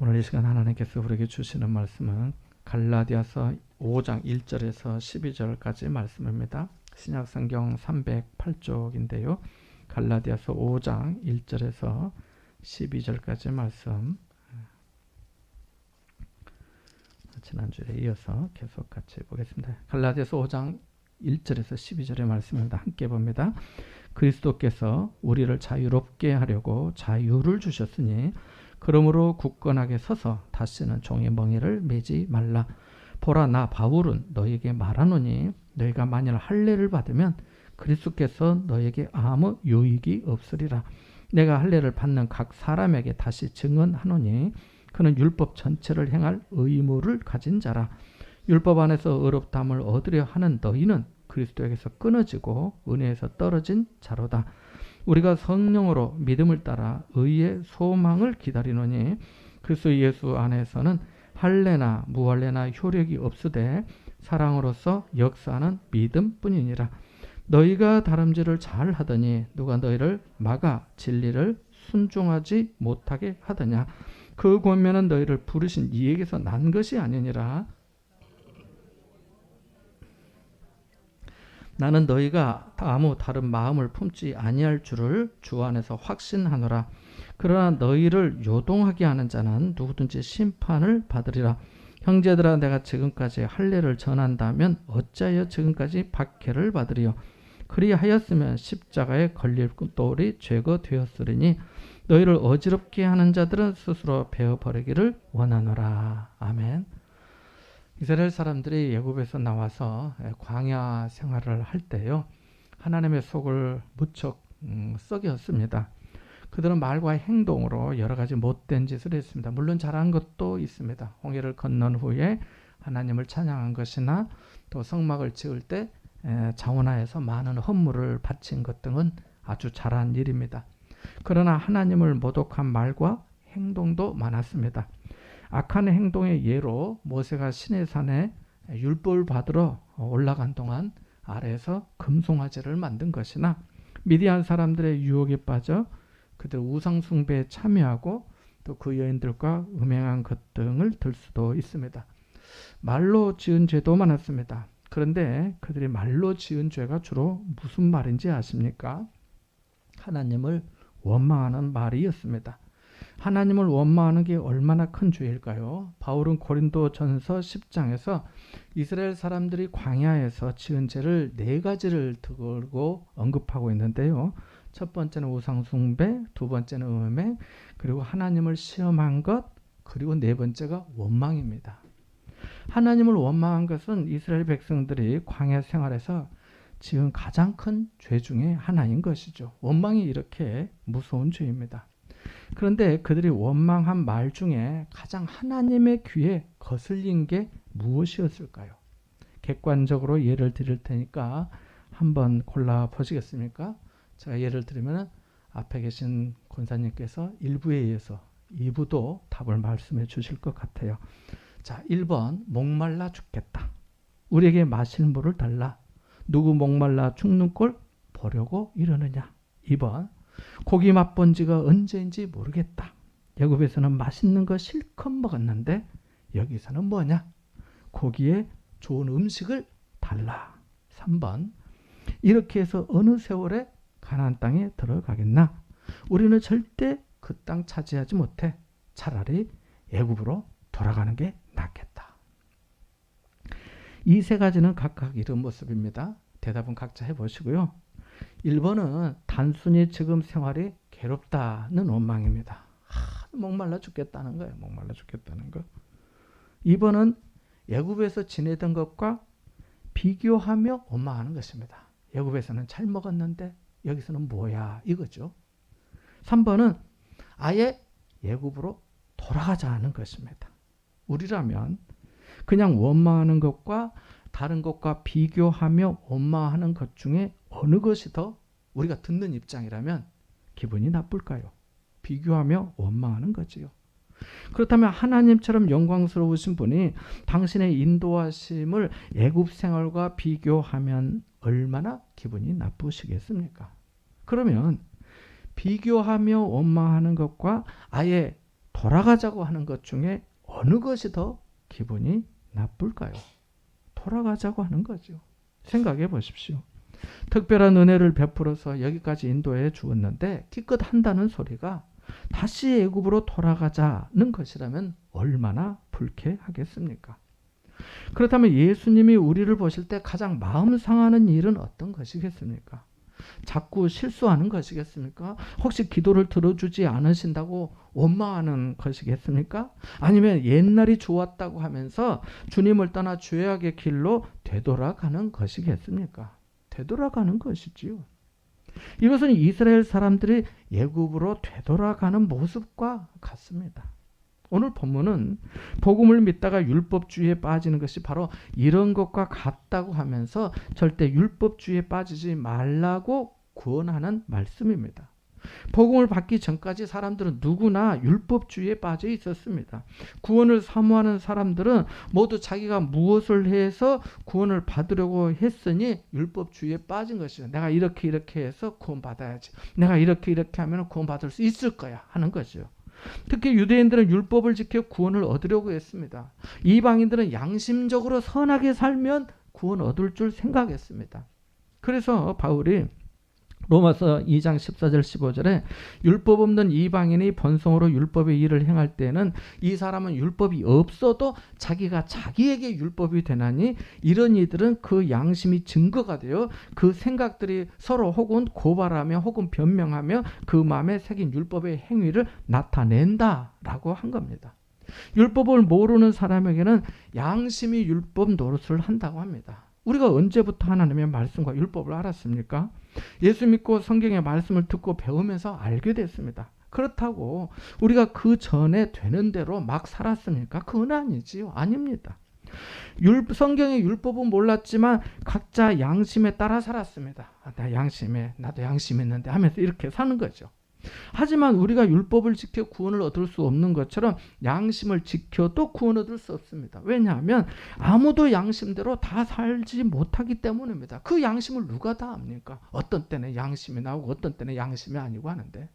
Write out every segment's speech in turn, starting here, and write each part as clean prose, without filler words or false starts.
오늘 이 시간 하나님께서 우리에게 주시는 말씀은 갈라디아서 5장 1절에서 12절까지 말씀입니다. 신약성경 308쪽인데요. 갈라디아서 5장 1절에서 12절까지 말씀, 지난주에 이어서 계속 같이 보겠습니다. 갈라디아서 5장 1절에서 12절의 말씀입니다. 함께 봅니다. 그리스도께서 우리를 자유롭게 하려고 자유를 주셨으니 그러므로 굳건하게 서서 다시는 종의 멍에를 매지 말라. 보라, 나 바울은 너에게 말하노니 너희가 만일 할례를 받으면 그리스도께서 너에게 아무 유익이 없으리라. 내가 할례를 받는 각 사람에게 다시 증언하노니 그는 율법 전체를 행할 의무를 가진 자라. 율법 안에서 의롭다함을 얻으려 하는 너희는 그리스도에게서 끊어지고 은혜에서 떨어진 자로다. 우리가 성령으로 믿음을 따라 의의 소망을 기다리노니 그리스도 예수 안에서는 할례나 무할례나 효력이 없으되 사랑으로서 역사하는 믿음뿐이니라. 너희가 다름질을 잘 하더니 누가 너희를 막아 진리를 순종하지 못하게 하더냐. 그 권면은 너희를 부르신 이에게서 난 것이 아니니라. 나는 너희가 아무 다른 마음을 품지 아니할 줄을 주 안에서 확신하노라. 그러나 너희를 요동하게 하는 자는 누구든지 심판을 받으리라. 형제들아, 내가 지금까지 할례를 전한다면 어찌하여 지금까지 박해를 받으리요. 그리하였으면 십자가에 걸릴 돌이 제거되었으리니 너희를 어지럽게 하는 자들은 스스로 베어버리기를 원하노라. 아멘. 이스라엘 사람들이 애굽에서 나와서 광야 생활을 할 때요, 하나님의 속을 무척 썩였습니다. 그들은 말과 행동으로 여러 가지 못된 짓을 했습니다. 물론 잘한 것도 있습니다. 홍해를 건넌 후에 하나님을 찬양한 것이나 또 성막을 지을 때 자원하에서 많은 헌물을 바친 것 등은 아주 잘한 일입니다. 그러나 하나님을 모독한 말과 행동도 많았습니다. 악한 행동의 예로 모세가 시내산에 율법을 받으러 올라간 동안 아래에서 금송아지를 만든 것이나 미디안 사람들의 유혹에 빠져 그들 우상 숭배에 참여하고 또 그 여인들과 음행한 것 등을 들 수도 있습니다. 말로 지은 죄도 많았습니다. 그런데 그들이 말로 지은 죄가 주로 무슨 말인지 아십니까? 하나님을 원망하는 말이었습니다. 하나님을 원망하는 게 얼마나 큰 죄일까요? 바울은 고린도전서 10장에서 이스라엘 사람들이 광야에서 지은 죄를 4가지를 들고 언급하고 있는데요. 첫 번째는 우상숭배, 두 번째는 음행, 그리고 하나님을 시험한 것, 그리고 4번째가 원망입니다. 하나님을 원망한 것은 이스라엘 백성들이 광야 생활에서 지은 가장 큰 죄 중에 하나인 것이죠. 원망이 이렇게 무서운 죄입니다. 그런데 그들이 원망한 말 중에 가장 하나님의 귀에 거슬린 게 무엇이었을까요? 객관적으로 예를 드릴 테니까 한번 골라 보시겠습니까? 제가 예를 들면 앞에 계신 권사님께서 1부에 의해서 2부도 답을 말씀해 주실 것 같아요. 자, 1번, 목말라 죽겠다. 우리에게 마실 물을 달라. 누구 목말라 죽는 꼴 보려고 이러느냐. 2번, 고기 맛본 지가 언제인지 모르겠다. 애굽에서는 맛있는 거 실컷 먹었는데 여기서는 뭐냐? 고기에 좋은 음식을 달라. 3번, 이렇게 해서 어느 세월에 가나안 땅에 들어가겠나? 우리는 절대 그 땅 차지하지 못해. 차라리 애굽으로 돌아가는 게 낫겠다. 이 3가지는 각각 이런 모습입니다. 대답은 각자 해보시고요. 1번은 단순히 지금 생활이 괴롭다는 원망입니다. 목말라 죽겠다는 거예요. 목말라 죽겠다는 거. 2번은 애굽에서 지내던 것과 비교하며 원망하는 것입니다. 애굽에서는 잘 먹었는데 여기서는 뭐야 이거죠. 3번은 아예 애굽으로 돌아가자는 것입니다. 우리라면 그냥 원망하는 것과 다른 것과 비교하며 원망하는 것 중에 어느 것이 더 우리가 듣는 입장이라면 기분이 나쁠까요? 비교하며 원망하는 거지요. 그렇다면 하나님처럼 영광스러우신 분이 당신의 인도하심을 애굽 생활과 비교하면 얼마나 기분이 나쁘시겠습니까? 그러면 비교하며 원망하는 것과 아예 돌아가자고 하는 것 중에 어느 것이 더 기분이 나쁠까요? 돌아가자고 하는 거죠. 생각해 보십시오. 특별한 은혜를 베풀어서 여기까지 인도해 주었는데 기껏 한다는 소리가 다시 애굽으로 돌아가자는 것이라면 얼마나 불쾌하겠습니까? 그렇다면 예수님이 우리를 보실 때 가장 마음 상하는 일은 어떤 것이겠습니까? 자꾸 실수하는 것이겠습니까? 혹시 기도를 들어주지 않으신다고 원망하는 것이겠습니까? 아니면 옛날이 좋았다고 하면서 주님을 떠나 죄악의 길로 되돌아가는 것이겠습니까? 되돌아가는 것이지요. 이것은 이스라엘 사람들이 애굽으로 되돌아가는 모습과 같습니다. 오늘 본문은 복음을 믿다가 율법주의에 빠지는 것이 바로 이런 것과 같다고 하면서 절대 율법주의에 빠지지 말라고 구원하는 말씀입니다. 복음을 받기 전까지 사람들은 누구나 율법주의에 빠져 있었습니다. 구원을 사모하는 사람들은 모두 자기가 무엇을 해서 구원을 받으려고 했으니 율법주의에 빠진 것이죠. 내가 이렇게 해서 구원받아야지. 내가 이렇게 하면 구원받을 수 있을 거야 하는 거죠. 특히 유대인들은 율법을 지켜 구원을 얻으려고 했습니다. 이방인들은 양심적으로 선하게 살면 구원 얻을 줄 생각했습니다. 그래서 바울이 로마서 2장 14절 15절에 율법 없는 이방인이 번성으로 율법의 일을 행할 때는 이 사람은 율법이 없어도 자기가 자기에게 율법이 되나니 이런 이들은 그 양심이 증거가 되어 그 생각들이 서로 혹은 고발하며 혹은 변명하며 그 마음에 새긴 율법의 행위를 나타낸다라고 한 겁니다. 율법을 모르는 사람에게는 양심이 율법 노릇을 한다고 합니다. 우리가 언제부터 하나님의 말씀과 율법을 알았습니까? 예수 믿고 성경의 말씀을 듣고 배우면서 알게 됐습니다. 그렇다고 우리가 그 전에 되는 대로 막 살았습니까? 그건 아니지요. 아닙니다. 성경의 율법은 몰랐지만 각자 양심에 따라 살았습니다. 나도 양심 있는데 하면서 이렇게 사는 거죠. 하지만 우리가 율법을 지켜 구원을 얻을 수 없는 것처럼 양심을 지켜도 구원 얻을 수 없습니다. 왜냐하면 아무도 양심대로 다 살지 못하기 때문입니다. 그 양심을 누가 다 압니까? 어떤 때는 양심이 나오고 어떤 때는 양심이 아니고 하는데.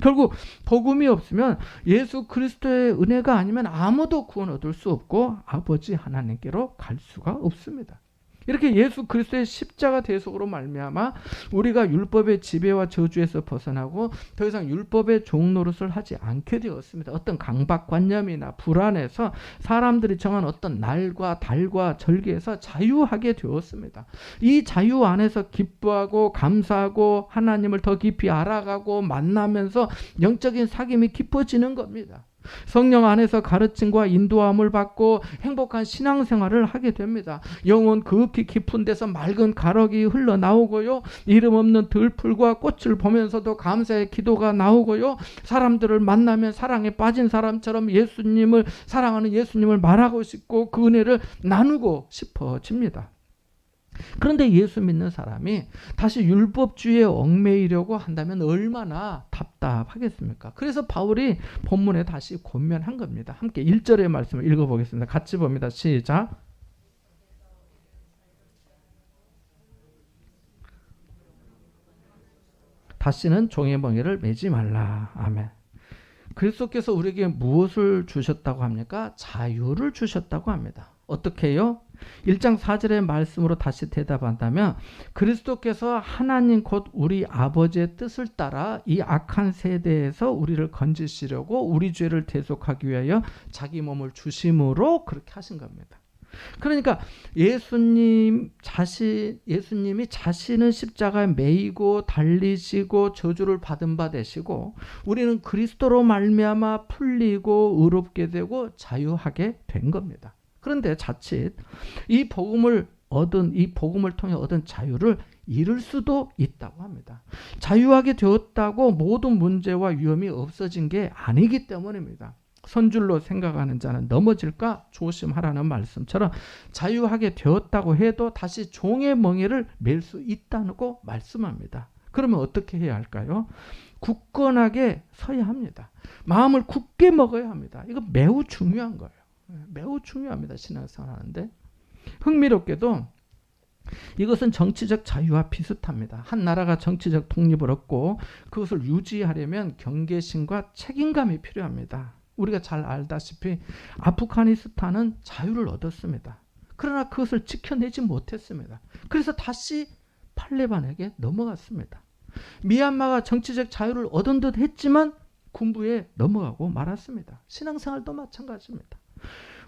결국 복음이 없으면 예수 그리스도의 은혜가 아니면 아무도 구원 얻을 수 없고 아버지 하나님께로 갈 수가 없습니다. 이렇게 예수 그리스도의 십자가 대속으로 말미암아 우리가 율법의 지배와 저주에서 벗어나고 더 이상 율법의 종노릇을 하지 않게 되었습니다. 어떤 강박관념이나 불안에서 사람들이 정한 어떤 날과 달과 절기에서 자유하게 되었습니다. 이 자유 안에서 기뻐하고 감사하고 하나님을 더 깊이 알아가고 만나면서 영적인 사귐이 깊어지는 겁니다. 성령 안에서 가르침과 인도함을 받고 행복한 신앙생활을 하게 됩니다. 영혼 극히 깊은 데서 맑은 가럭이 흘러나오고요. 이름 없는 들풀과 꽃을 보면서도 감사의 기도가 나오고요. 사람들을 만나면 사랑에 빠진 사람처럼 예수님을 사랑하는 예수님을 말하고 싶고 그 은혜를 나누고 싶어집니다. 그런데 예수 믿는 사람이 다시 율법주의에 얽매이려고 한다면 얼마나 답답하겠습니까? 그래서 바울이 본문에 다시 권면한 겁니다. 함께 1절의 말씀을 읽어보겠습니다. 같이 봅니다. 시작. 다시는 종의 멍에를 매지 말라. 아멘. 그리스도께서 우리에게 무엇을 주셨다고 합니까? 자유를 주셨다고 합니다. 어떻게요? 1장 4절의 말씀으로 다시 대답한다면 그리스도께서 하나님 곧 우리 아버지의 뜻을 따라 이 악한 세대에서 우리를 건지시려고 우리 죄를 대속하기 위하여 자기 몸을 주심으로 그렇게 하신 겁니다. 그러니까 예수님이 자신은 십자가에 매이고 달리시고 저주를 받은 바 되시고 우리는 그리스도로 말미암아 풀리고 의롭게 되고 자유하게 된 겁니다. 그런데 자칫 이 복음을 통해 얻은 자유를 잃을 수도 있다고 합니다. 자유하게 되었다고 모든 문제와 위험이 없어진 게 아니기 때문입니다. 선줄로 생각하는 자는 넘어질까 조심하라는 말씀처럼 자유하게 되었다고 해도 다시 종의 멍에를 맬 수 있다고 말씀합니다. 그러면 어떻게 해야 할까요? 굳건하게 서야 합니다. 마음을 굳게 먹어야 합니다. 이거 매우 중요한 거예요. 매우 중요합니다. 신앙생활 하는데. 흥미롭게도 이것은 정치적 자유와 비슷합니다. 한 나라가 정치적 독립을 얻고 그것을 유지하려면 경계심과 책임감이 필요합니다. 우리가 잘 알다시피 아프가니스탄은 자유를 얻었습니다. 그러나 그것을 지켜내지 못했습니다. 그래서 다시 탈레반에게 넘어갔습니다. 미얀마가 정치적 자유를 얻은 듯 했지만 군부에 넘어가고 말았습니다. 신앙생활도 마찬가지입니다.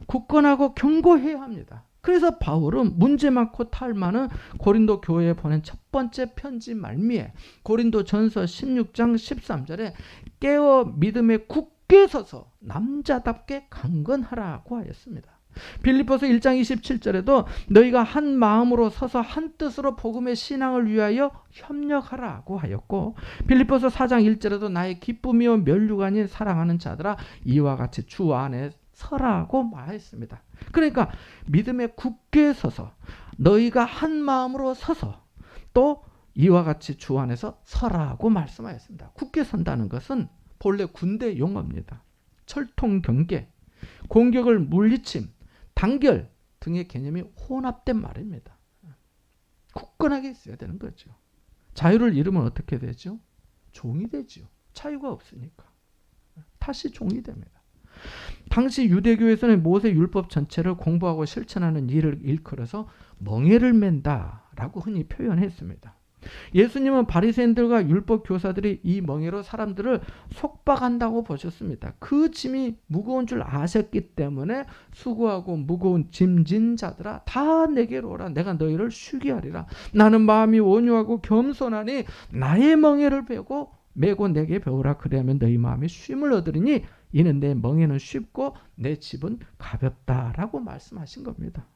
굳건하고 견고해야 합니다. 그래서 바울은 문제 많고 탈 많은 고린도 교회에 보낸 첫 번째 편지 말미에 고린도전서 16장 13절에 깨어 믿음에 굳게 서서 남자답게 강건하라고 하였습니다. 빌립보서 1장 27절에도 너희가 한 마음으로 서서 한 뜻으로 복음의 신앙을 위하여 협력하라고 하였고, 빌립보서 4장 1절에도 나의 기쁨이요 면류가 아닌 사랑하는 자들아 이와 같이 주 안에 서라고 말했습니다. 그러니까 믿음에 굳게 서서, 너희가 한 마음으로 서서, 또 이와 같이 주 안에서 서라고 말씀하였습니다. 굳게 선다는 것은 본래 군대 용어입니다. 철통 경계, 공격을 물리침, 단결 등의 개념이 혼합된 말입니다. 굳건하게 있어야 되는 거죠. 자유를 잃으면 어떻게 되죠? 종이 되죠. 자유가 없으니까. 다시 종이 됩니다. 당시 유대교에서는 모세 율법 전체를 공부하고 실천하는 일을 일컬어서 멍에를 맨다라고 흔히 표현했습니다. 예수님은 바리새인들과 율법 교사들이 이 멍에로 사람들을 속박한다고 보셨습니다. 그 짐이 무거운 줄 아셨기 때문에 수고하고 무거운 짐진 자들아 다 내게로 오라. 내가 너희를 쉬게 하리라. 나는 마음이 온유하고 겸손하니 나의 멍에를 메고 내게 배우라. 그리하면 너희 마음이 쉼을 얻으리니 이는 내 멍에는 쉽고 내 집은 가볍다라고 말씀하신 겁니다.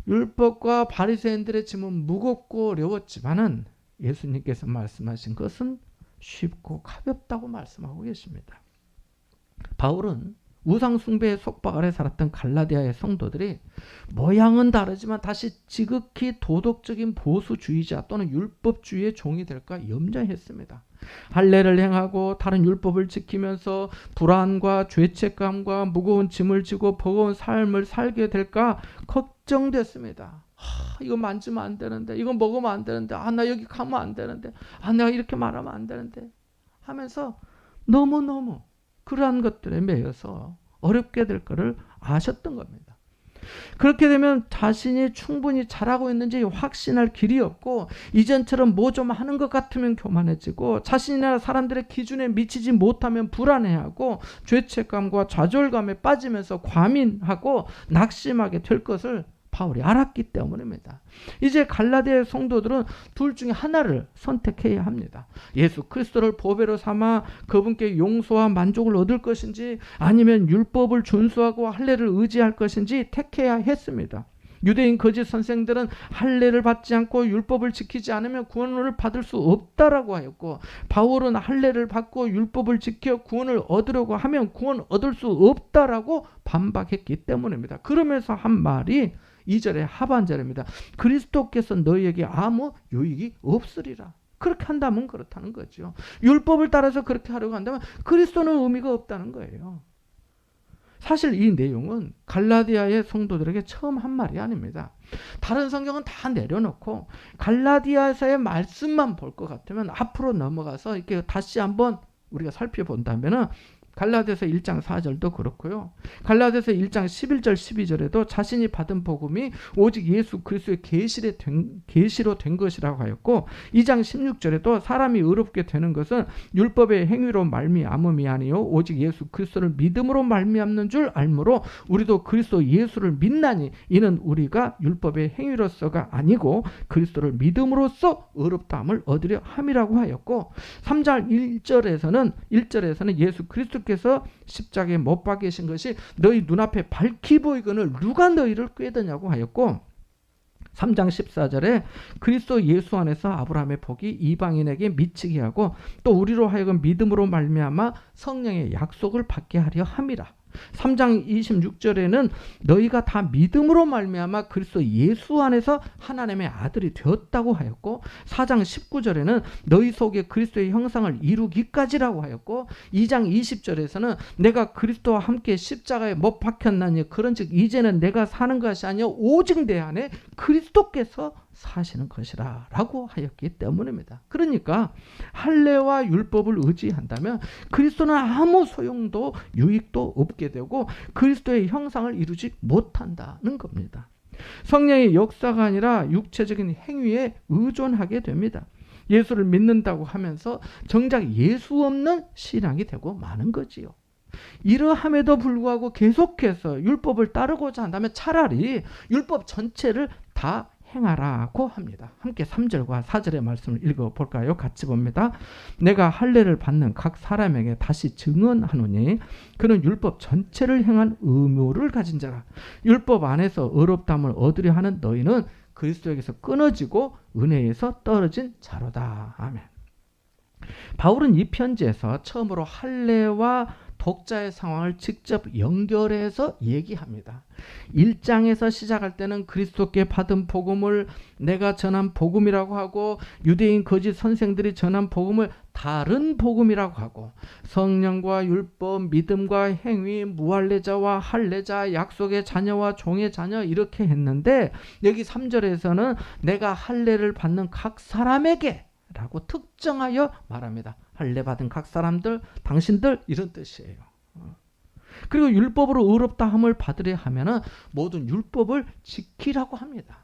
율법과 바리새인들의 짐은 무겁고 어려웠지만은 예수님께서 말씀하신 것은 쉽고 가볍다고 말씀하고 계십니다. 바울은 우상 숭배의 속박 아래 살았던 갈라디아의 성도들이 모양은 다르지만 다시 지극히 도덕적인 보수주의자 또는 율법주의의 종이 될까 염려했습니다. 할례를 행하고 다른 율법을 지키면서 불안과 죄책감과 무거운 짐을 지고 버거운 삶을 살게 될까 걱정됐습니다. 이거 만지면 안 되는데, 이거 먹으면 안 되는데, 나 여기 가면 안 되는데, 내가 이렇게 말하면 안 되는데 하면서 너무너무 그러한 것들에 매여서 어렵게 될 것을 아셨던 겁니다. 그렇게 되면 자신이 충분히 잘하고 있는지 확신할 길이 없고, 이전처럼 뭐 좀 하는 것 같으면 교만해지고, 자신이나 사람들의 기준에 미치지 못하면 불안해하고 죄책감과 좌절감에 빠지면서 과민하고 낙심하게 될 것을 바울이 알았기 때문입니다. 이제 갈라디아의 성도들은 둘 중에 하나를 선택해야 합니다. 예수 그리스도를 보배로 삼아 그분께 용서와 만족을 얻을 것인지, 아니면 율법을 준수하고 할례를 의지할 것인지 택해야 했습니다. 유대인 거짓 선생들은 할례를 받지 않고 율법을 지키지 않으면 구원을 받을 수 없다라고 하였고, 바울은 할례를 받고 율법을 지켜 구원을 얻으려고 하면 구원 얻을 수 없다라고 반박했기 때문입니다. 그러면서 한 말이 2절의 하반절입니다. 그리스도께서 너희에게 아무 유익이 없으리라. 그렇게 한다면 그렇다는 거죠. 율법을 따라서 그렇게 하려고 한다면 그리스도는 의미가 없다는 거예요. 사실 이 내용은 갈라디아의 성도들에게 처음 한 말이 아닙니다. 다른 성경은 다 내려놓고 갈라디아서의 말씀만 볼 것 같으면 앞으로 넘어가서 이렇게 다시 한번 우리가 살펴본다면은 갈라디아서 1장 4절도 그렇고요. 갈라디아서 1장 11절 12절에도 자신이 받은 복음이 오직 예수 그리스도의 계시로 된 것이라고 하였고, 2장 16절에도 사람이 의롭게 되는 것은 율법의 행위로 말미암음이 아니요 오직 예수 그리스도를 믿음으로 말미암는 줄 알므로 우리도 그리스도 예수를 믿나니 이는 우리가 율법의 행위로서가 아니고 그리스도를 믿음으로써 의롭다함을 얻으려 함이라고 하였고, 3장 1절에서는 예수 그리스도께서 십자가에 못 박히신 것이 너희 눈앞에 밝히 보이거늘 누가 너희를 꾀드냐고 하였고, 3장 14절에 그리스도 예수 안에서 아브라함의 복이 이방인에게 미치게 하고 또 우리로 하여금 믿음으로 말미암아 성령의 약속을 받게 하려 함이라. 3장 26절에는 너희가 다 믿음으로 말미암아 그리스도 예수 안에서 하나님의 아들이 되었다고 하였고, 4장 19절에는 너희 속에 그리스도의 형상을 이루기까지라고 하였고, 2장 20절에서는 내가 그리스도와 함께 십자가에 못 박혔나니 그런즉 이제는 내가 사는 것이 아니요 오직 내 안에 그리스도께서 사시는 것이라 라고 하였기 때문입니다. 그러니까 할례와 율법을 의지한다면 그리스도는 아무 소용도 유익도 없게 되고 그리스도의 형상을 이루지 못한다는 겁니다. 성령의 역사가 아니라 육체적인 행위에 의존하게 됩니다. 예수를 믿는다고 하면서 정작 예수 없는 신앙이 되고 마는 거지요. 이러함에도 불구하고 계속해서 율법을 따르고자 한다면 차라리 율법 전체를 다 행하라고 합니다. 함께 3절과 4절의 말씀을 읽어볼까요? 같이 봅니다. 내가 할례를 받는 각 사람에게 다시 증언하노니 그는 율법 전체를 행한 의무를 가진 자라. 율법 안에서 의롭다함을 얻으려 하는 너희는 그리스도에게서 끊어지고 은혜에서 떨어진 자로다. 아멘. 바울은 이 편지에서 처음으로 할례와 독자의 상황을 직접 연결해서 얘기합니다. 1장에서 시작할 때는 그리스도께 받은 복음을 내가 전한 복음이라고 하고, 유대인 거짓 선생들이 전한 복음을 다른 복음이라고 하고, 성령과 율법, 믿음과 행위, 무할례자와 할례자, 약속의 자녀와 종의 자녀 이렇게 했는데, 여기 3절에서는 내가 할례를 받는 각 사람에게 라고 특정하여 말합니다. 할례 받은 각 사람들, 당신들 이런 뜻이에요. 그리고 율법으로 의롭다함을 받으려 하면은 모든 율법을 지키라고 합니다.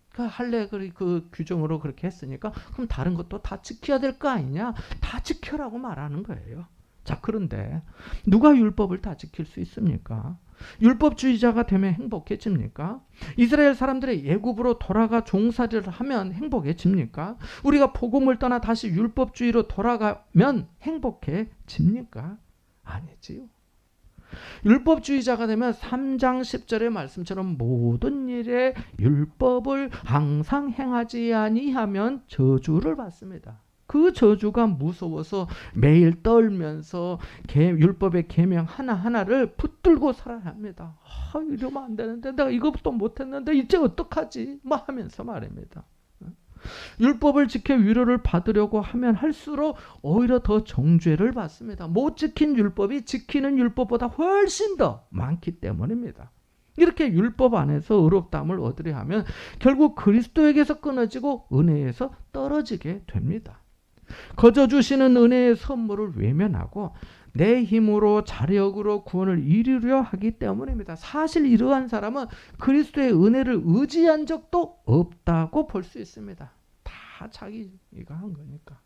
그 할례 그 규정으로 그렇게 했으니까 그럼 다른 것도 다 지켜야 될 거 아니냐? 다 지켜라고 말하는 거예요. 자, 그런데 누가 율법을 다 지킬 수 있습니까? 율법주의자가 되면 행복해집니까? 이스라엘 사람들의 예굽으로 돌아가 종살이를 하면 행복해집니까? 우리가 복음을 떠나 다시 율법주의로 돌아가면 행복해집니까? 아니지요. 율법주의자가 되면 3장 10절의 말씀처럼 모든 일에 율법을 항상 행하지 아니하면 저주를 받습니다. 그 저주가 무서워서 매일 떨면서 율법의 계명 하나하나를 붙들고 살아야 합니다. 이러면 안 되는데 내가 이것도 못했는데 이제 어떡하지? 하면서 말입니다. 율법을 지켜 위로를 받으려고 하면 할수록 오히려 더 정죄를 받습니다. 못 지킨 율법이 지키는 율법보다 훨씬 더 많기 때문입니다. 이렇게 율법 안에서 의롭다함을 얻으려 하면 결국 그리스도에게서 끊어지고 은혜에서 떨어지게 됩니다. 거저 주시는 은혜의 선물을 외면하고 내 힘으로 자력으로 구원을 이루려 하기 때문입니다. 사실 이러한 사람은 그리스도의 은혜를 의지한 적도 없다고 볼 수 있습니다. 다 자기가 한 거니까.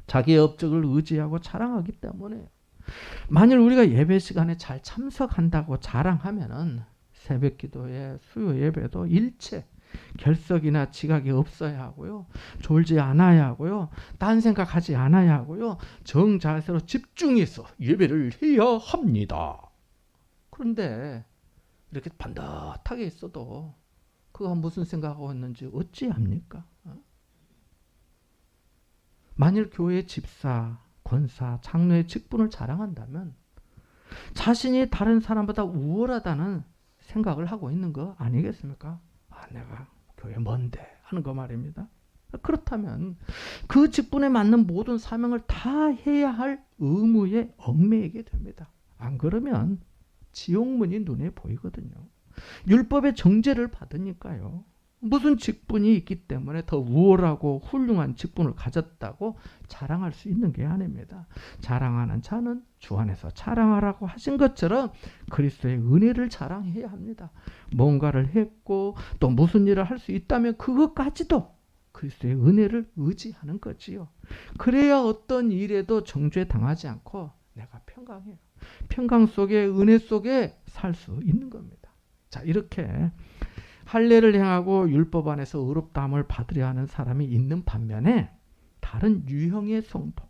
자기의 업적을 의지하고 자랑하기 때문에. 만일 우리가 예배 시간에 잘 참석한다고 자랑하면은 새벽 기도에 수요 예배도 일체 결석이나 지각이 없어야 하고요. 졸지 않아야 하고요. 딴 생각하지 않아야 하고요. 정자세로 집중해서 예배를 해야 합니다. 그런데 이렇게 반듯하게 있어도 그가 무슨 생각하고 있는지 어찌합니까? 만일 교회 집사, 권사, 장로의 직분을 자랑한다면 자신이 다른 사람보다 우월하다는 생각을 하고 있는 거 아니겠습니까? 내가 교회 뭔데 하는 거 말입니다. 그렇다면 그 직분에 맞는 모든 사명을 다 해야 할 의무에 얽매이게 됩니다. 안 그러면 지옥문이 눈에 보이거든요. 율법의 정죄를 받으니까요. 무슨 직분이 있기 때문에 더 우월하고 훌륭한 직분을 가졌다고 자랑할 수 있는 게 아닙니다. 자랑하는 자는 주 안에서 자랑하라고 하신 것처럼 그리스도의 은혜를 자랑해야 합니다. 뭔가를 했고 또 무슨 일을 할 수 있다면 그것까지도 그리스도의 은혜를 의지하는 거지요. 그래야 어떤 일에도 정죄당하지 않고 내가 평강해요. 평강 속에 은혜 속에 살 수 있는 겁니다. 자, 이렇게 할례를 행하고 율법 안에서 의롭다함을 받으려 하는 사람이 있는 반면에 다른 유형의 성도,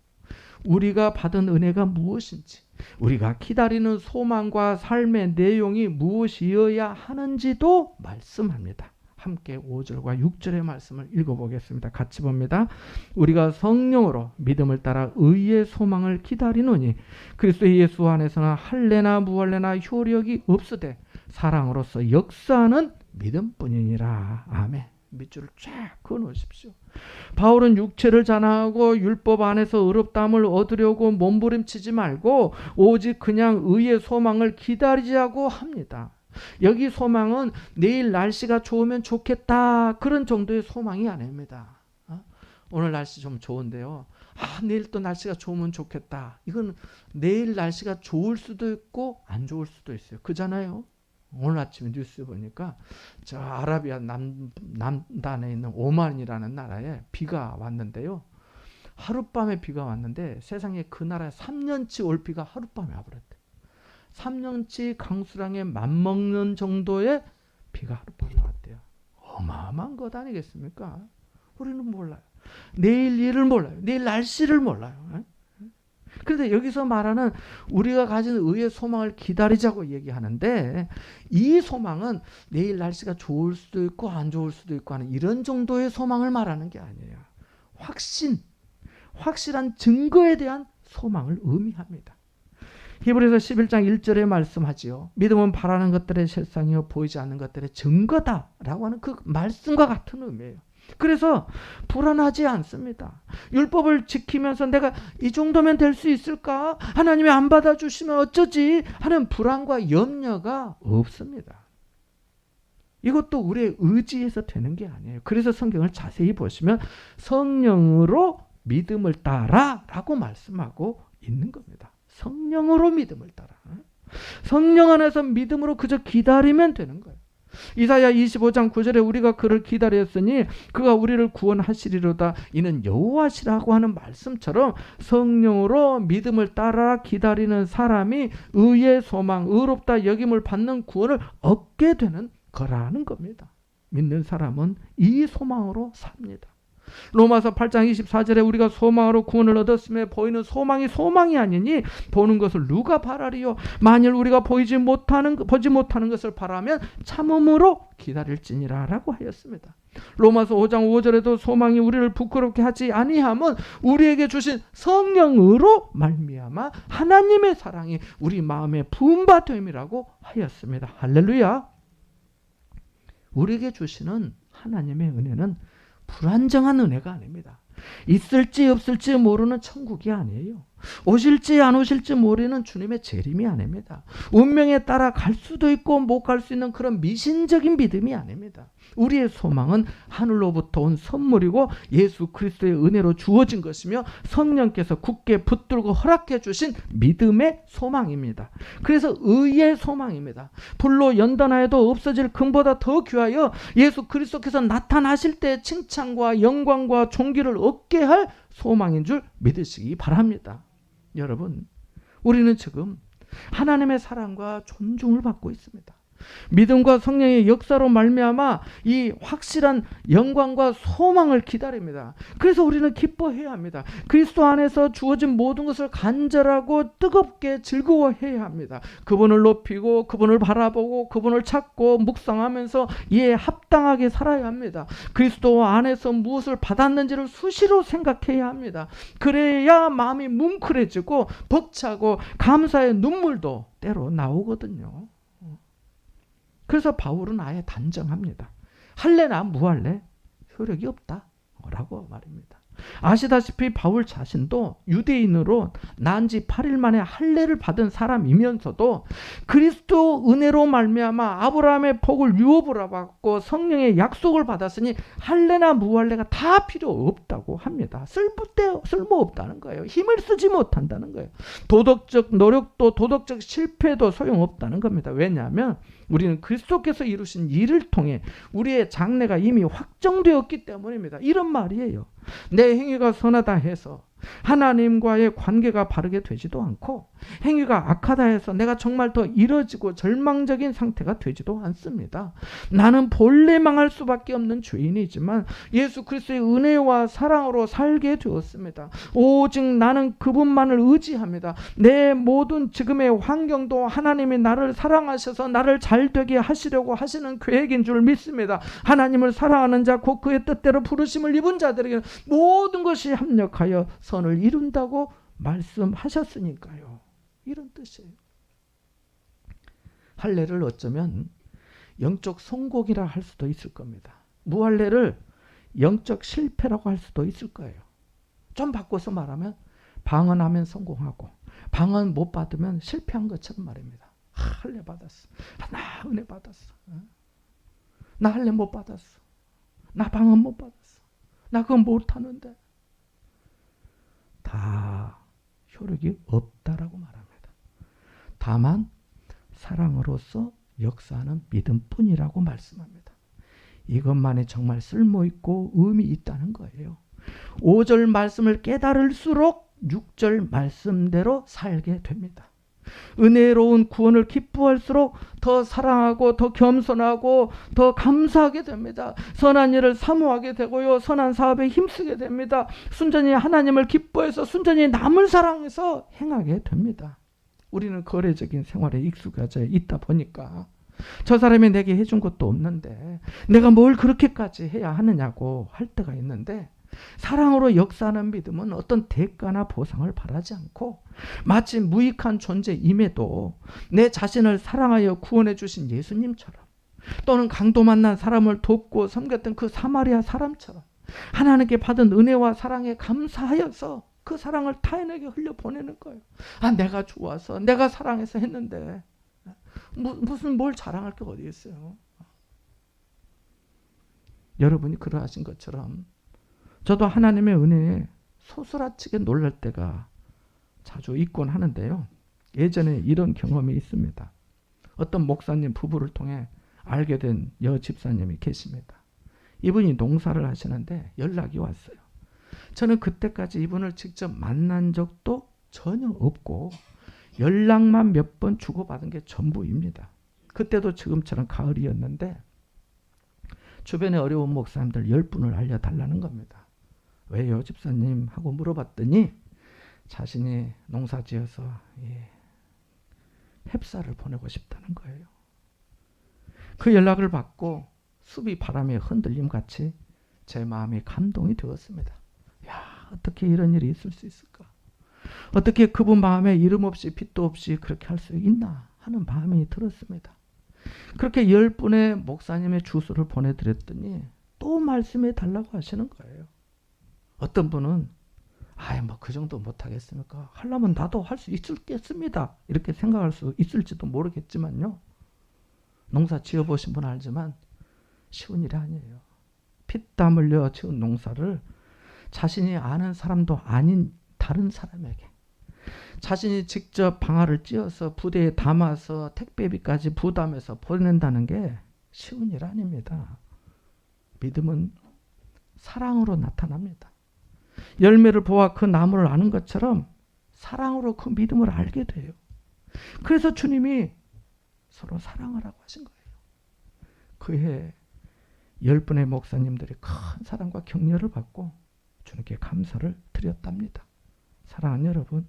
우리가 받은 은혜가 무엇인지, 우리가 기다리는 소망과 삶의 내용이 무엇이어야 하는지도 말씀합니다. 함께 5절과 6절의 말씀을 읽어보겠습니다. 같이 봅니다. 우리가 성령으로 믿음을 따라 의의 소망을 기다리노니 그리스도 예수 안에서는 할례나 무할례나 효력이 없으되 사랑으로서 역사하는 믿음뿐이니라. 아멘. 밑줄을 쫙 그어놓으십시오. 바울은 육체를 자랑하고 율법 안에서 의롭다함을 얻으려고 몸부림치지 말고 오직 그냥 의의 소망을 기다리자고 합니다. 여기 소망은 내일 날씨가 좋으면 좋겠다 그런 정도의 소망이 아닙니다. 오늘 날씨 좀 좋은데요. 내일 또 날씨가 좋으면 좋겠다. 이건 내일 날씨가 좋을 수도 있고 안 좋을 수도 있어요. 그잖아요. 오늘 아침에 뉴스 보니까 저 아라비아 남단에 있는 오만이라는 나라에 비가 왔는데요. 하룻밤에 비가 왔는데 세상에 그 나라에 3년치 올 비가 하룻밤에 와버렸대. 3년치 강수량에 맞먹는 정도의 비가 하룻밤에 왔대요. 어마어마한 것 아니겠습니까? 우리는 몰라요. 내일 일을 몰라요. 내일 날씨를 몰라요. 그런데 여기서 말하는 우리가 가진 의의 소망을 기다리자고 얘기하는데 이 소망은 내일 날씨가 좋을 수도 있고 안 좋을 수도 있고 하는 이런 정도의 소망을 말하는 게 아니에요. 확실한 증거에 대한 소망을 의미합니다. 히브리서 11장 1절에 말씀하지요. 믿음은 바라는 것들의 실상이요 보이지 않는 것들의 증거다라고 하는 그 말씀과 같은 의미예요. 그래서 불안하지 않습니다. 율법을 지키면서 내가 이 정도면 될 수 있을까? 하나님이 안 받아주시면 어쩌지? 하는 불안과 염려가 없습니다. 이것도 우리의 의지에서 되는 게 아니에요. 그래서 성경을 자세히 보시면 성령으로 믿음을 따라 라고 말씀하고 있는 겁니다. 성령으로 믿음을 따라. 성령 안에서 믿음으로 그저 기다리면 되는 거예요. 이사야 25장 9절에 우리가 그를 기다렸으니 그가 우리를 구원하시리로다. 이는 여호와시라고 하는 말씀처럼 성령으로 믿음을 따라 기다리는 사람이 의의 소망, 의롭다 여김을 받는 구원을 얻게 되는 거라는 겁니다. 믿는 사람은 이 소망으로 삽니다. 로마서 8장 24절에 우리가 소망으로 구원을 얻었음에 보이는 소망이 아니니 보는 것을 누가 바라리요? 만일 우리가 보지 못하는 것을 바라면 참음으로 기다릴지니라 라고 하였습니다. 로마서 5장 5절에도 소망이 우리를 부끄럽게 하지 아니함은 우리에게 주신 성령으로 말미암아 하나님의 사랑이 우리 마음에 부음바 됨이라고 하였습니다. 할렐루야. 우리에게 주시는 하나님의 은혜는 불안정한 은혜가 아닙니다. 있을지 없을지 모르는 천국이 아니에요. 오실지 안 오실지 모르는 주님의 재림이 아닙니다. 운명에 따라 갈 수도 있고 못 갈 수 있는 그런 미신적인 믿음이 아닙니다. 우리의 소망은 하늘로부터 온 선물이고 예수 그리스도의 은혜로 주어진 것이며 성령께서 굳게 붙들고 허락해 주신 믿음의 소망입니다. 그래서 의의 소망입니다. 불로 연단하여도 없어질 금보다 더 귀하여 예수 그리스도께서 나타나실 때 칭찬과 영광과 존귀를 얻게 할 소망인 줄 믿으시기 바랍니다. 여러분, 우리는 지금 하나님의 사랑과 존중을 받고 있습니다. 믿음과 성령의 역사로 말미암아 이 확실한 영광과 소망을 기다립니다. 그래서 우리는 기뻐해야 합니다. 그리스도 안에서 주어진 모든 것을 간절하고 뜨겁게 즐거워해야 합니다. 그분을 높이고 그분을 바라보고 그분을 찾고 묵상하면서 이에 합당하게 살아야 합니다. 그리스도 안에서 무엇을 받았는지를 수시로 생각해야 합니다. 그래야 마음이 뭉클해지고 벅차고 감사의 눈물도 때로 나오거든요. 그래서 바울은 아예 단정합니다. 할례나 무할례 효력이 없다라고 말입니다. 아시다시피 바울 자신도 유대인으로 난 지 8일 만에 할례를 받은 사람이면서도 그리스도 은혜로 말미암아 아브라함의 복을 유업으로 받고 성령의 약속을 받았으니 할례나 무할례가 다 필요 없다고 합니다. 쓸모없다는 거예요. 힘을 쓰지 못한다는 거예요. 도덕적 노력도 도덕적 실패도 소용없다는 겁니다. 왜냐하면 우리는 그리스도께서 이루신 일을 통해 우리의 장래가 이미 확정되었기 때문입니다. 이런 말이에요. 내 행위가 선하다 해서 하나님과의 관계가 바르게 되지도 않고 행위가 악하다 해서 내가 정말 더 이뤄지고 절망적인 상태가 되지도 않습니다. 나는 본래 망할 수밖에 없는 죄인이지만 예수 그리스도의 은혜와 사랑으로 살게 되었습니다. 오직 나는 그분만을 의지합니다. 내 모든 지금의 환경도 하나님이 나를 사랑하셔서 나를 잘되게 하시려고 하시는 계획인 줄 믿습니다. 하나님을 사랑하는 자 곧 그의 뜻대로 부르심을 입은 자들에게는 모든 것이 합력하여 선을 이룬다고 말씀하셨으니까요. 이런 뜻이에요. 할례를 어쩌면 영적 성공이라 할 수도 있을 겁니다. 무할례를 영적 실패라고 할 수도 있을 거예요. 좀 바꿔서 말하면 방언하면 성공하고 방언 못 받으면 실패한 것처럼 말입니다. 할례 받았어. 나 은혜 받았어. 나 할례 못 받았어. 나 방언 못 받았어. 나 그거 못하는데. 다 효력이 없다라고 말합니다. 다만 사랑으로서 역사하는 믿음뿐이라고 말씀합니다. 이것만이 정말 쓸모있고 의미 있다는 거예요. 5절 말씀을 깨달을수록 6절 말씀대로 살게 됩니다. 은혜로운 구원을 기뻐할수록 더 사랑하고 더 겸손하고 더 감사하게 됩니다. 선한 일을 사모하게 되고요. 선한 사업에 힘쓰게 됩니다. 순전히 하나님을 기뻐해서 순전히 남을 사랑해서 행하게 됩니다. 우리는 거래적인 생활에 익숙해져 있다 보니까 저 사람이 내게 해준 것도 없는데 내가 뭘 그렇게까지 해야 하느냐고 할 때가 있는데 사랑으로 역사하는 믿음은 어떤 대가나 보상을 바라지 않고 마치 무익한 존재임에도 내 자신을 사랑하여 구원해 주신 예수님처럼 또는 강도 만난 사람을 돕고 섬겼던 그 사마리아 사람처럼 하나님께 받은 은혜와 사랑에 감사하여서 그 사랑을 타인에게 흘려보내는 거예요. 내가 좋아서 내가 사랑해서 했는데 무슨 뭘 자랑할 게 어디 있어요. 여러분이 그러하신 것처럼 저도 하나님의 은혜에 소스라치게 놀랄 때가 자주 있곤 하는데요. 예전에 이런 경험이 있습니다. 어떤 목사님 부부를 통해 알게 된 여집사님이 계십니다. 이분이 농사를 하시는데 연락이 왔어요. 저는 그때까지 이분을 직접 만난 적도 전혀 없고 연락만 몇 번 주고받은 게 전부입니다. 그때도 지금처럼 가을이었는데 주변에 어려운 목사님들 10분을 알려달라는 겁니다. 왜요 집사님? 하고 물어봤더니 자신이 농사지어서 햅쌀을 보내고 싶다는 거예요. 그 연락을 받고 숲이 바람에 흔들림같이 제 마음이 감동이 되었습니다. 어떻게 이런 일이 있을 수 있을까? 어떻게 그분 마음에 이름 없이 빛도 없이 그렇게 할 수 있나 하는 마음이 들었습니다. 그렇게 10분의 목사님의 주소를 보내드렸더니 또 말씀해 달라고 하시는 거예요. 어떤 분은 그 정도 못하겠습니까? 하려면 나도 할 수 있겠습니다. 이렇게 생각할 수 있을지도 모르겠지만요. 농사 지어보신 분은 알지만 쉬운 일이 아니에요. 피땀 흘려 지은 농사를 자신이 아는 사람도 아닌 다른 사람에게 자신이 직접 방아를 찧어서 부대에 담아서 택배비까지 부담해서 보낸다는 게 쉬운 일 아닙니다. 믿음은 사랑으로 나타납니다. 열매를 보아 그 나무를 아는 것처럼 사랑으로 그 믿음을 알게 돼요. 그래서 주님이 서로 사랑하라고 하신 거예요. 그해 10분의 목사님들이 큰 사랑과 격려를 받고 주님께 감사를 드렸답니다. 사랑하는 여러분,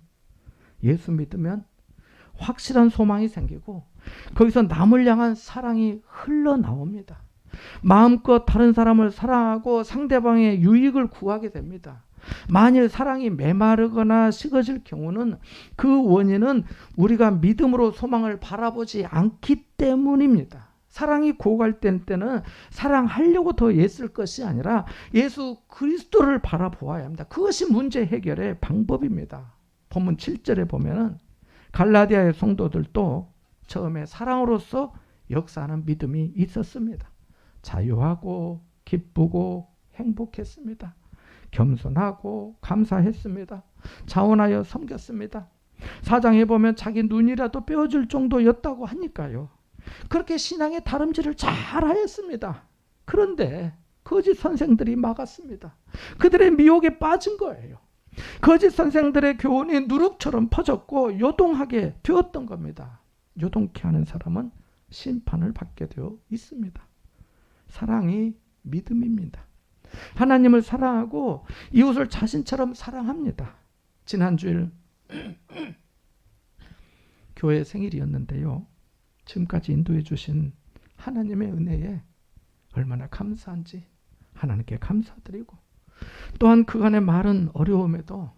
예수 믿으면 확실한 소망이 생기고 거기서 남을 향한 사랑이 흘러나옵니다. 마음껏 다른 사람을 사랑하고 상대방의 유익을 구하게 됩니다. 만일 사랑이 메마르거나 식어질 경우는 그 원인은 우리가 믿음으로 소망을 바라보지 않기 때문입니다. 사랑이 고갈된 때는 사랑하려고 더 애쓸 것이 아니라 예수 그리스도를 바라보아야 합니다. 그것이 문제 해결의 방법입니다. 본문 7절에 보면은 갈라디아의 성도들도 처음에 사랑으로서 역사하는 믿음이 있었습니다. 자유하고 기쁘고 행복했습니다. 겸손하고 감사했습니다. 자원하여 섬겼습니다. 4장에 보면 자기 눈이라도 빼어줄 정도였다고 하니까요. 그렇게 신앙의 다름질을 잘 하였습니다. 그런데 거짓 선생들이 막았습니다. 그들의 미혹에 빠진 거예요. 거짓 선생들의 교훈이 누룩처럼 퍼졌고 요동하게 되었던 겁니다. 요동케 하는 사람은 심판을 받게 되어 있습니다. 사랑이 믿음입니다. 하나님을 사랑하고 이웃을 자신처럼 사랑합니다. 지난주일 교회 생일이었는데요. 지금까지 인도해 주신 하나님의 은혜에 얼마나 감사한지 하나님께 감사드리고, 또한 그간의 많은 어려움에도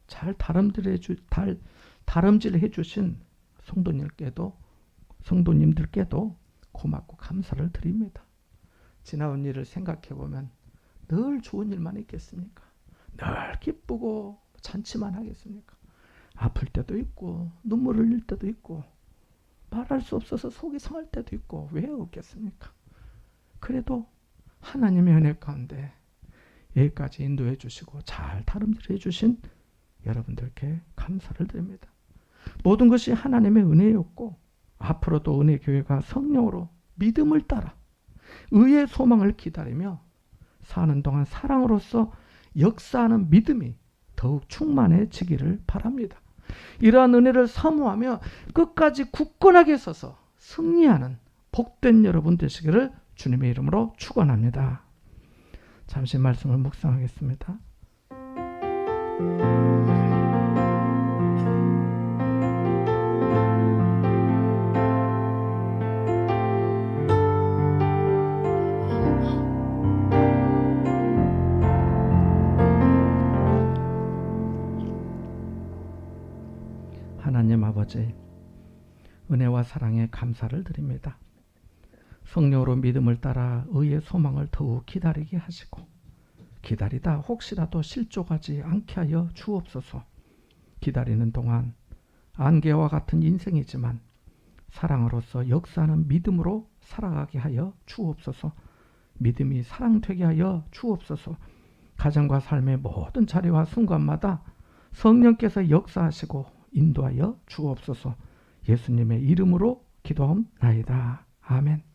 잘 다름질해 주신 성도님들께도 고맙고 감사를 드립니다. 지나온 일을 생각해 보면 늘 좋은 일만 있겠습니까? 늘 기쁘고 잔치만 하겠습니까? 아플 때도 있고 눈물 흘릴 때도 있고 말할 수 없어서 속이 상할 때도 있고 왜 없겠습니까? 그래도 하나님의 은혜 가운데 여기까지 인도해 주시고 잘 다름질해 주신 여러분들께 감사를 드립니다. 모든 것이 하나님의 은혜였고 앞으로도 은혜교회가 성령으로 믿음을 따라 의의 소망을 기다리며 사는 동안 사랑으로서 역사하는 믿음이 더욱 충만해지기를 바랍니다. 이러한 은혜를 사모하며 끝까지 굳건하게 서서 승리하는 복된 여러분 되시기를 주님의 이름으로 축원합니다. 잠시 말씀을 묵상하겠습니다. 하나님 아버지, 은혜와 사랑에 감사를 드립니다. 성령으로 믿음을 따라 의의 소망을 더욱 기다리게 하시고 기다리다 혹시라도 실족하지 않게 하여 주옵소서. 기다리는 동안 안개와 같은 인생이지만 사랑으로서 역사하는 믿음으로 살아가게 하여 주옵소서. 믿음이 사랑되게 하여 주옵소서. 가정과 삶의 모든 자리와 순간마다 성령께서 역사하시고 인도하여 주옵소서. 예수님의 이름으로 기도하옵나이다. 아멘.